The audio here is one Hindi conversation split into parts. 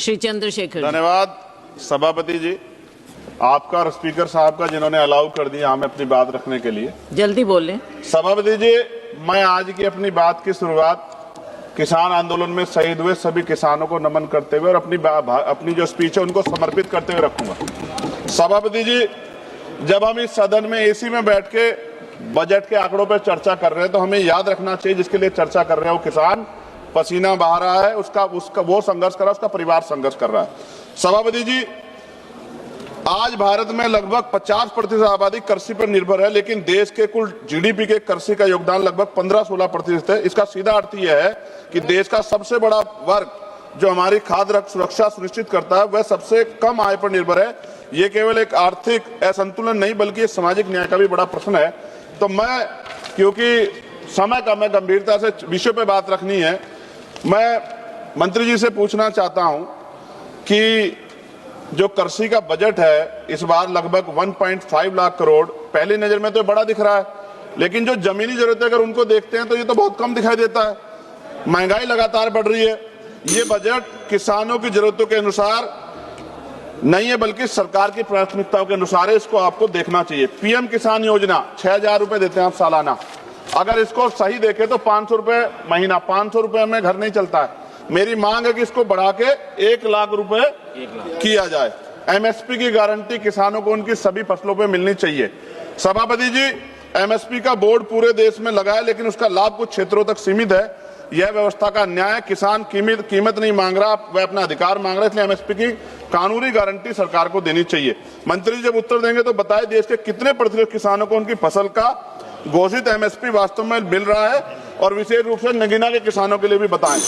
श्री चंद्रशेखर जी। धन्यवाद सभापति जी, आपका और स्पीकर साहब का, जिन्होंने अलाउ कर दिया हमें अपनी बात रखने के लिए। जल्दी बोलें। सभापति जी, मैं आज की अपनी बात की शुरुआत किसान आंदोलन में शहीद हुए सभी किसानों को नमन करते हुए और अपनी जो स्पीच है उनको समर्पित करते हुए रखूंगा। सभापति जी, जब हम इस सदन में एसी में बैठ के बजट के आंकड़ों पर चर्चा कर रहे हैं तो हमें याद रखना चाहिए जिसके लिए चर्चा कर रहे हैं वो किसान पसीना बहा रहा है, उसका वो संघर्ष कर रहा है, उसका परिवार संघर्ष कर रहा है। सभापति जी, आज भारत में लगभग 50% आबादी कृषि पर निर्भर है, लेकिन देश के कुल जीडीपी के कृषि का योगदान लगभग 15-16% है। इसका सीधा अर्थ यह है कि देश का सबसे बड़ा वर्ग जो हमारी खाद्य सुरक्षा सुनिश्चित करता है वह सबसे कम आय पर निर्भर है। ये केवल एक आर्थिक असंतुलन नहीं बल्कि सामाजिक न्याय का भी बड़ा प्रश्न है। तो मैं, क्योंकि समय का मैं गंभीरता से विषय पे बात रखनी है, मैं मंत्री जी से पूछना चाहता हूं कि जो कृषि का बजट है इस बार लगभग 1.5 लाख करोड़, पहली नजर में तो बड़ा दिख रहा है, लेकिन जो जमीनी जरूरतें अगर उनको देखते हैं तो ये तो बहुत कम दिखाई देता है। महंगाई लगातार बढ़ रही है। ये बजट किसानों की जरूरतों के अनुसार नहीं है बल्कि सरकार की प्राथमिकताओं के अनुसार है। इसको आपको देखना चाहिए। पीएम किसान योजना 6,000 रुपए देते हैं आप सालाना। अगर इसको सही देखें तो 500 रुपए महीना, 500 रुपए में घर नहीं चलता है। मेरी मांग है कि इसको बढ़ा के 1 लाख रुपए किया जाए। एमएसपी की गारंटी किसानों को उनकी सभी फसलों पे मिलनी चाहिए। सभापति जी, एमएसपी का बोर्ड पूरे देश में लगा है, लेकिन उसका लाभ कुछ क्षेत्रों तक सीमित है। यह व्यवस्था का अन्याय है। किसान कीमत नहीं मांग रहा, वह अपना अधिकार मांग रहा है, इसलिए एमएसपी की कानूनी गारंटी सरकार को देनी चाहिए। मंत्री जी जब उत्तर देंगे तो बताएं देश के कितने प्रतिशत किसानों को उनकी फसल का घोषित एमएसपी वास्तव में मिल रहा है, और विशेष रूप से नगीना के किसानों के लिए भी बताएं।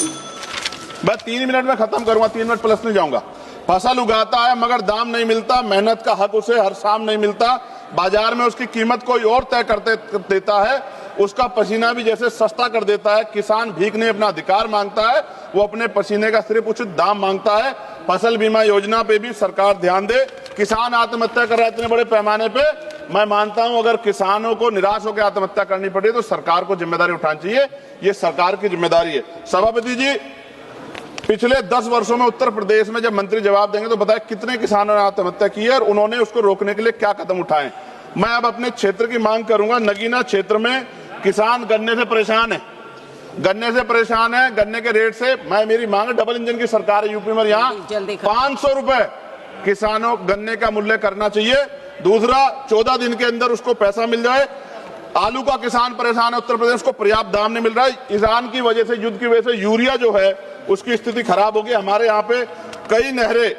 मैं 3 मिनट में खत्म करूंगा, 3 मिनट प्लस नहीं जाऊंगा। फसल उगाता है मगर दाम नहीं मिलता, मेहनत का हक उसे हर शाम नहीं मिलता, बाजार में उसकी कीमत कोई और तय करते देता है, उसका पसीना भी जैसे सस्ता कर देता है। किसान भीख नहीं अपना अधिकार मांगता है, वो अपने पसीने का सिर्फ उचित दाम मांगता है। फसल बीमा योजना पे भी सरकार ध्यान दे। किसान आत्महत्या कर रहा है इतने बड़े पैमाने पे। मैं मानता हूं अगर किसानों को निराश होकर आत्महत्या करनी पड़े तो सरकार को जिम्मेदारी उठानी चाहिए। ये सरकार की जिम्मेदारी है। सभापति जी, पिछले 10 वर्षों में उत्तर प्रदेश में जब मंत्री जवाब देंगे तो बताएं कितने किसानों ने आत्महत्या की है और उन्होंने उसको रोकने के लिए क्या कदम उठाए। मैं अब अपने क्षेत्र की मांग करूंगा। नगीना क्षेत्र में किसान गन्ने से परेशान है, गन्ने के रेट से। मेरी मांग है, डबल इंजन की सरकार है यूपी में, यहाँ 500 रुपए किसानों गन्ने का मूल्य करना चाहिए। दूसरा, 14 दिन के अंदर उसको पैसा मिल जाए। आलू का किसान परेशान है, उत्तर प्रदेश को पर्याप्त दाम नहीं मिल रहा है। ईरान की वजह से, युद्ध की वजह से यूरिया जो है उसकी स्थिति खराब होगी। हमारे यहाँ पे कई नहरें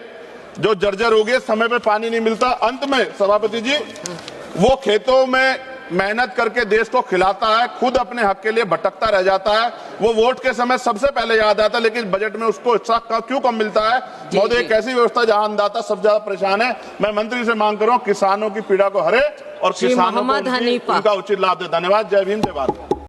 जो जर्जर हो गई, समय पे पानी नहीं मिलता। अंत में सभापति जी, वो खेतों में मेहनत करके देश को खिलाता है, खुद अपने हक के लिए भटकता रह जाता है। वो वोट के समय सबसे पहले याद आता है, लेकिन बजट में उसको हिस्सा क्यों कम मिलता है? महोदय, एक ऐसी व्यवस्था जहां अन्नदाता सबसे ज्यादा परेशान है। मैं मंत्री से मांग कर रहा हूं किसानों की पीड़ा को हरे और किसानों को उनका उचित लाभ दे। धन्यवाद। जय भीम, जय भारत।